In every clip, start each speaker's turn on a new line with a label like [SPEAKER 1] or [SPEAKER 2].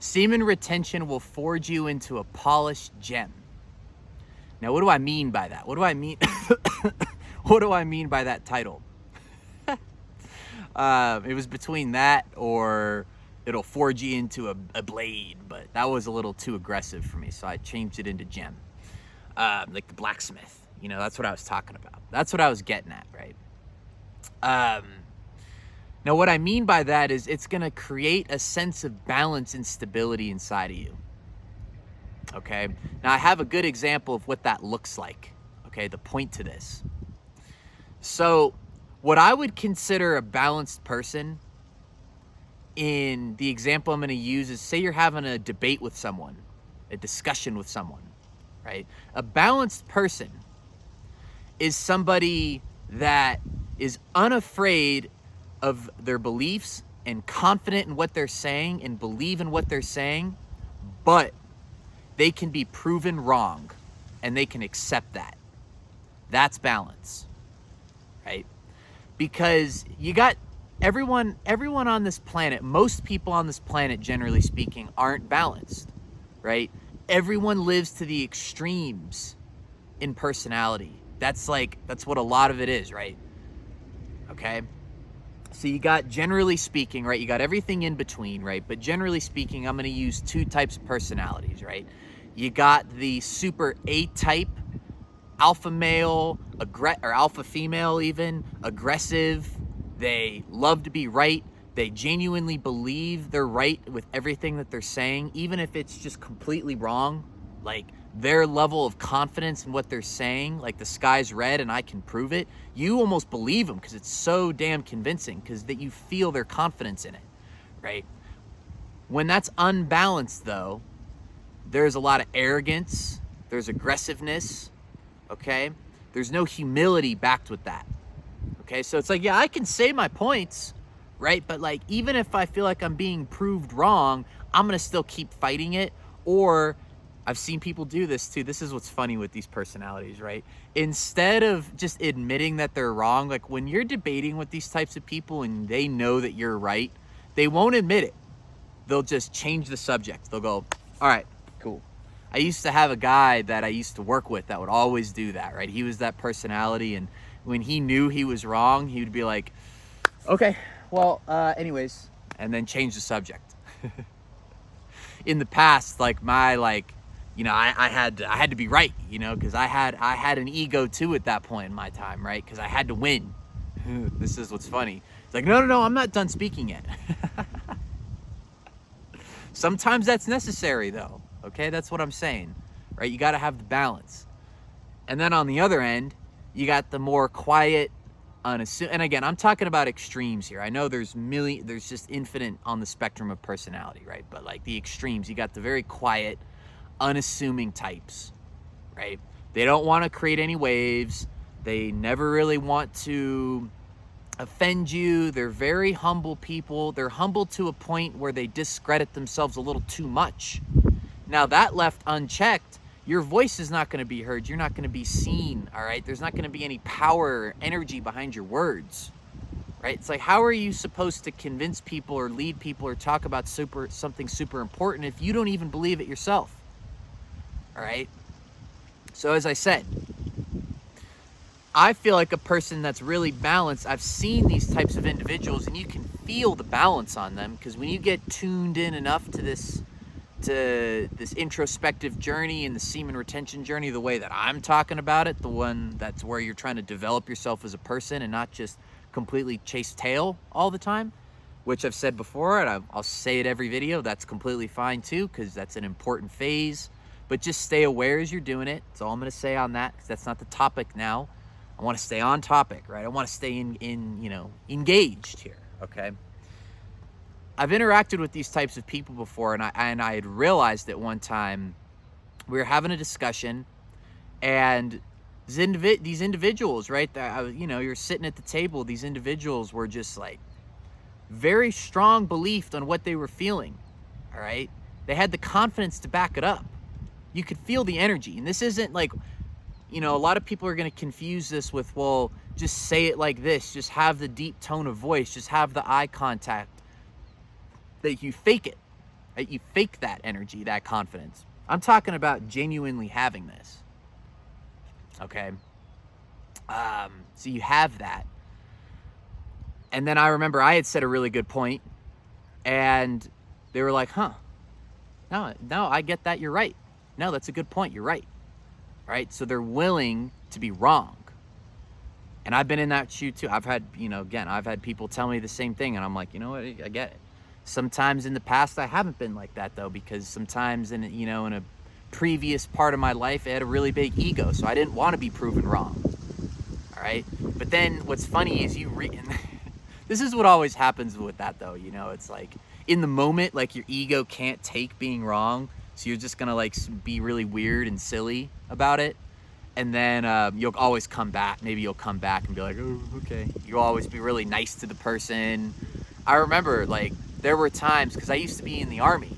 [SPEAKER 1] Semen retention will forge you into a polished gem. Now, what do I mean by that? What do I mean? What do I mean by that title? It was between that or it'll forge you into a blade, but that was a little too aggressive for me, so I changed it into gem. Like the blacksmith, you know, that's what I was talking about. That's what I was getting at, right? Now, what I mean by that is it's going to create a sense of balance and stability inside of you. Okay? Now, I have a good example of what that looks like. Okay? The point to this. So, what I would consider a balanced person in the example I'm going to use is, say you're having a debate with someone, a discussion with someone, right? A balanced person is somebody that is unafraid of their beliefs and confident in what they're saying and believe in what they're saying, but they can be proven wrong and they can accept that. That's balance, right? Because you got everyone on this planet, most people on this planet, generally speaking, aren't balanced, right? Everyone lives to the extremes in personality. That's what a lot of it is, right? Okay? So you got, generally speaking, right? You got everything in between, right? But generally speaking, I'm going to use two types of personalities, right? You got the super A-type, alpha male, or alpha female even, aggressive. They love to be right. They genuinely believe they're right with everything that they're saying, even if it's just completely wrong. Like, their level of confidence in what they're saying, like the sky's red and I can prove it, you almost believe them because it's so damn convincing, because that you feel their confidence in it, right? When that's unbalanced, though, there's a lot of arrogance, there's aggressiveness, okay? There's no humility backed with that, okay? So it's like, yeah, I can say my points, right? But like, even if I feel like I'm being proved wrong, I'm gonna still keep fighting it. Or I've seen people do this too. This is what's funny with these personalities, right? Instead of just admitting that they're wrong, like when you're debating with these types of people and they know that you're right, they won't admit it. They'll just change the subject. They'll go, all right, cool. I used to have a guy that I used to work with that would always do that, right? He was that personality, and when he knew he was wrong, he would be like, okay, well, anyways, and then change the subject. In the past, like I had to be right, you know, because I had an ego too at that point in my time, right? Because I had to win. This is what's funny. It's like, no, I'm not done speaking yet. Sometimes that's necessary, though. Okay, that's what I'm saying, right? You got to have the balance. And then on the other end, you got the more quiet, unassuming. And again, I'm talking about extremes here. I know there's just infinite on the spectrum of personality, right? But like the extremes, you got the very quiet, unassuming types, right? They don't want to create any waves. They never really want to offend you. They're very humble people. They're humble to a point where they discredit themselves a little too much. Now, that left unchecked, your voice is not going to be heard. You're not going to be seen, all right? There's not going to be any power or energy behind your words, right? It's like, how are you supposed to convince people or lead people or talk about something super important if you don't even believe it yourself, all right? So as I said, I feel like a person that's really balanced, I've seen these types of individuals, and you can feel the balance on them, because when you get tuned in enough to this introspective journey and the semen retention journey, the way that I'm talking about it, the one that's where you're trying to develop yourself as a person and not just completely chase tail all the time, which I've said before, and I'll say it every video, that's completely fine too, because that's an important phase. But just stay aware as you're doing it. That's all I'm going to say on that, because that's not the topic now. I want to stay on topic, right? I want to stay engaged here, okay? I've interacted with these types of people before, and I had realized at one time we were having a discussion, and these individuals, right? You're sitting at the table. These individuals were just like very strong belief on what they were feeling. All right, they had the confidence to back it up. You could feel the energy, and this isn't like, a lot of people are going to confuse this with, well, just say it like this, just have the deep tone of voice, just have the eye contact. That you fake it. right? You fake that energy, that confidence. I'm talking about genuinely having this, okay? So you have that. And then I remember I had said a really good point, and they were like, huh, no, I get that, you're right. No, that's a good point, you're right, right? So they're willing to be wrong. And I've been in that shoe too. I've had, again, I've had people tell me the same thing, and I'm like, you know what, I get it. Sometimes in the past, I haven't been like that though, because sometimes in a previous part of my life, I had a really big ego, so I didn't want to be proven wrong. All right. But then what's funny is this is what always happens with that though. It's like in the moment, like your ego can't take being wrong. So you're just going to like be really weird and silly about it. And then you'll always come back. Maybe you'll come back and be like, oh, okay. You'll always be really nice to the person. I remember like there were times, because I used to be in the Army,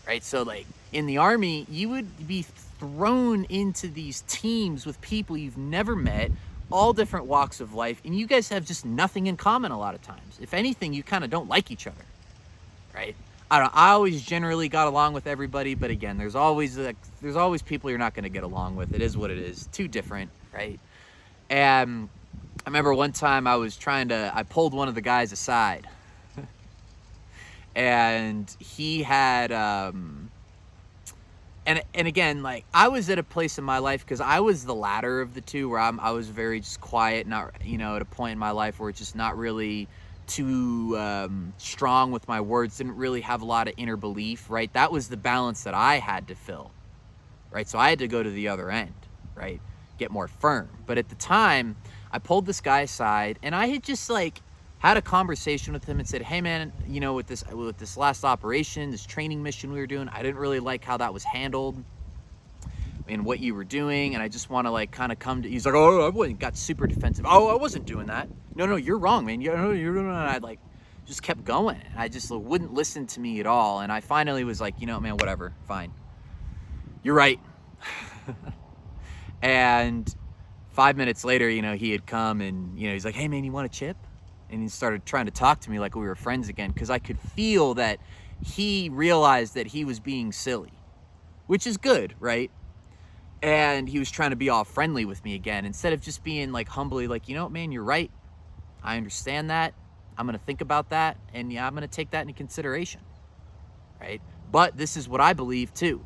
[SPEAKER 1] right? So like in the Army, you would be thrown into these teams with people you've never met, all different walks of life, and you guys have just nothing in common a lot of times. If anything, you kind of don't like each other, right? I don't know, I always generally got along with everybody, but again, there's always people you're not going to get along with. It is what it is. Too different, right? And I remember one time I pulled one of the guys aside, and he had and again, like I was at a place in my life, because I was the latter of the two, where I was very just quiet, not at a point in my life where it's just not really too strong with my words, didn't really have a lot of inner belief, right? That was the balance that I had to fill, right? So I had to go to the other end, right? Get more firm. But at the time, I pulled this guy aside, and I had just like had a conversation with him and said, hey man, with this last operation, this training mission we were doing, I didn't really like how that was handled and what you were doing, and I just want to like kind of come to. He's like, oh, I got super defensive. Oh, I wasn't doing that. No, you're wrong, man. You're doing. I like just kept going. I just wouldn't listen to me at all, and I finally was like, man, whatever, fine. You're right. And 5 minutes later, he had come and he's like, hey man, you want a chip? And he started trying to talk to me like we were friends again, because I could feel that he realized that he was being silly, which is good, right? And he was trying to be all friendly with me again, instead of just being like humbly like, man, you're right. I understand that. I'm going to think about that. And yeah, I'm going to take that into consideration, right? But this is what I believe too.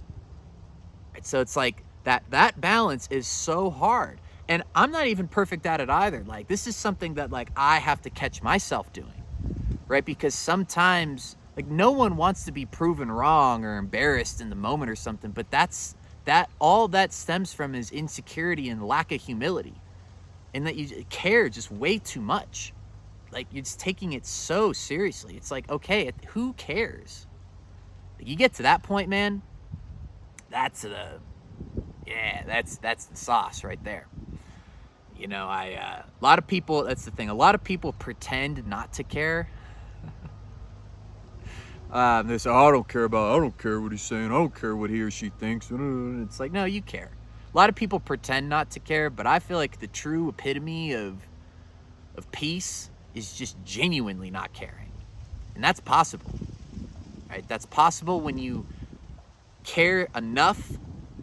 [SPEAKER 1] Right? So it's like that balance is so hard. And I'm not even perfect at it either. Like this is something that like I have to catch myself doing, right? Because sometimes like no one wants to be proven wrong or embarrassed in the moment or something, but all that stems from is insecurity and lack of humility, and that you care just way too much. Like you're just taking it so seriously. It's like, okay, who cares? Like, you get to that point, man, that's the sauce right there. A lot of people, that's the thing. A lot of people pretend not to care. They say, I don't care what he's saying. I don't care what he or she thinks. It's like, no, you care. A lot of people pretend not to care, but I feel like the true epitome of peace is just genuinely not caring. And that's possible, right? That's possible when you care enough,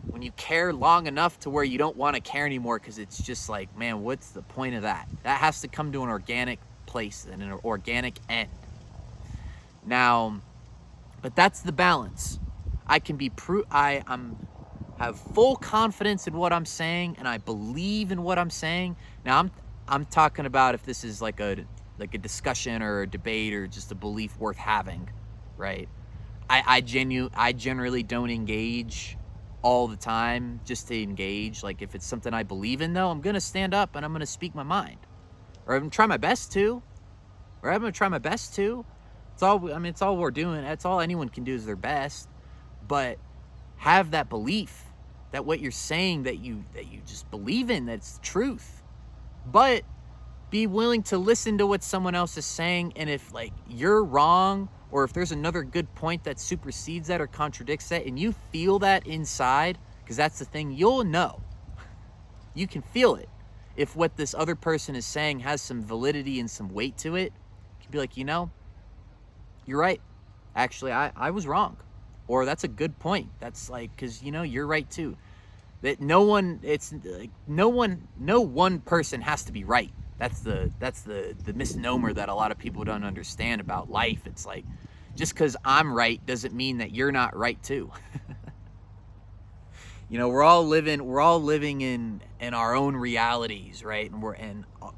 [SPEAKER 1] when you care long enough to where you don't want to care anymore, because it's just like, man, what's the point of that? That has to come to an organic place and an organic end. Now, but that's the balance. I can be have full confidence in what I'm saying, and I believe in what I'm saying. Now I'm talking about if this is like a discussion or a debate or just a belief worth having, right? I generally don't engage all the time just to engage. Like if it's something I believe in though, I'm gonna stand up and I'm gonna speak my mind, or I'm gonna try my best to. It's all we're doing. That's all anyone can do is their best. But have that belief that what you're saying, that you just believe in, that's truth. But be willing to listen to what someone else is saying, and if like you're wrong, or if there's another good point that supersedes that or contradicts that, and you feel that inside, because that's the thing, you'll know. You can feel it. If what this other person is saying has some validity and some weight to it, you can be like, you're right. Actually, I was wrong. Or that's a good point. That's like, because, you're right too. That no one, it's like, no one person has to be right. That's the misnomer that a lot of people don't understand about life. It's like, just because I'm right doesn't mean that you're not right too. We're all living in our own realities, right? And we're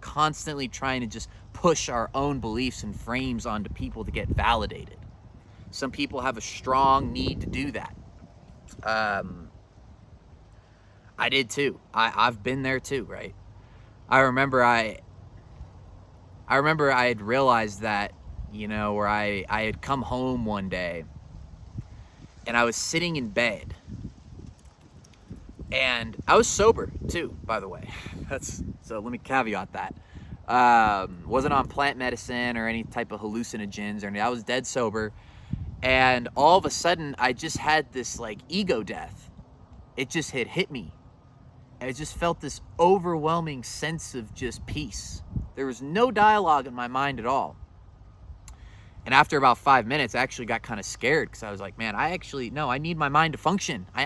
[SPEAKER 1] constantly trying to just push our own beliefs and frames onto people to get validated. Some people have a strong need to do that. I did too. I've been there too, right? I remember I had realized that, where I had come home one day and I was sitting in bed. And I was sober too, by the way. So let me caveat that. Wasn't on plant medicine or any type of hallucinogens or anything. I was dead sober. And all of a sudden, I just had this like ego death. It just had hit me. I just felt this overwhelming sense of just peace. There was no dialogue in my mind at all. And after about 5 minutes, I actually got kind of scared because I was like, man, I need my mind to function. I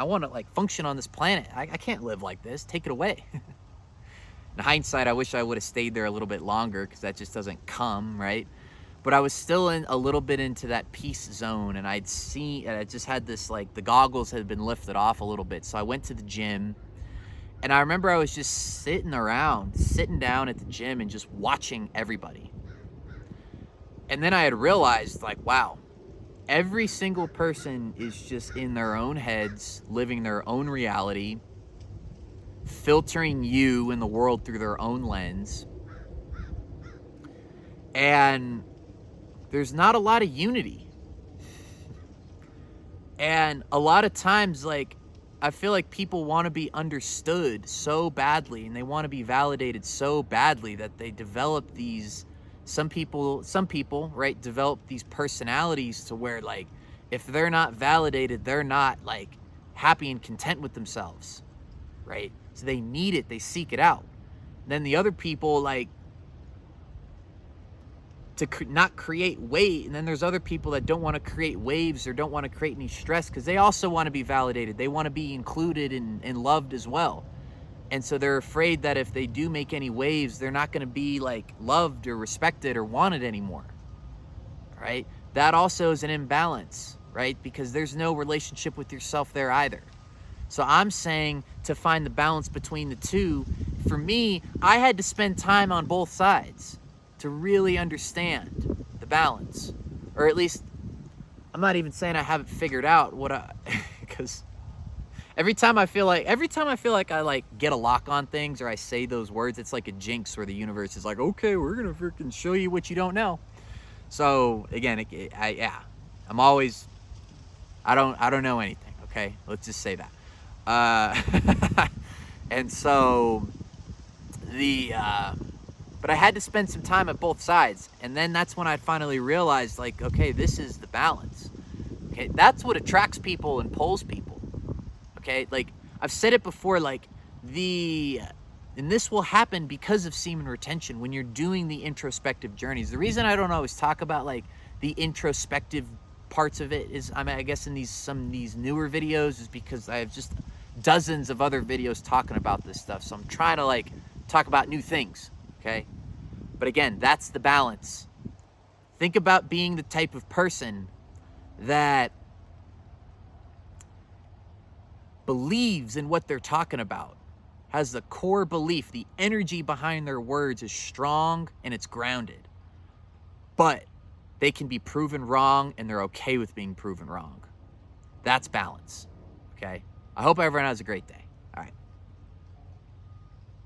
[SPEAKER 1] want to like function on this planet. I can't live like this. Take it away. In hindsight, I wish I would have stayed there a little bit longer because that just doesn't come, right? But I was still in a little bit into that peace zone, and I just had this, like, the goggles had been lifted off a little bit. So I went to the gym, and I remember I was just sitting down at the gym and just watching everybody. And then I had realized, like, wow, every single person is just in their own heads, living their own reality, filtering you and the world through their own lens. And there's not a lot of unity. And a lot of times, like, I feel like people want to be understood so badly, and they want to be validated so badly that they develop these, some people, right, develop these personalities to where, like, if they're not validated, they're not, like, happy and content with themselves, right? So they need it, they seek it out. Then the other people, like, to not create wave, and then there's other people that don't want to create waves or don't want to create any stress because they also want to be validated. They want to be included and loved as well. And so they're afraid that if they do make any waves, they're not going to be like loved or respected or wanted anymore, right? That also is an imbalance, right? Because there's no relationship with yourself there either. So I'm saying to find the balance between the two. For me, I had to spend time on both sides to really understand the balance. Or at least, I'm not even saying I haven't figured out because every time I feel like I like get a lock on things or I say those words, it's like a jinx where the universe is like, okay, we're gonna freaking show you what you don't know. So again, I'm always, I don't know anything. Okay, let's just say that. And so but I had to spend some time at both sides. And then that's when I finally realized, like, okay, this is the balance. Okay, that's what attracts people and pulls people. Okay, like, I've said it before, like, and this will happen because of semen retention when you're doing the introspective journeys. The reason I don't always talk about, like, the introspective parts of it is, I guess in some of these newer videos is because I have just dozens of other videos talking about this stuff. So I'm trying to, like, talk about new things. Okay? But again, that's the balance. Think about being the type of person that believes in what they're talking about, has the core belief, the energy behind their words is strong and it's grounded. But they can be proven wrong and they're okay with being proven wrong. That's balance. Okay? I hope everyone has a great day.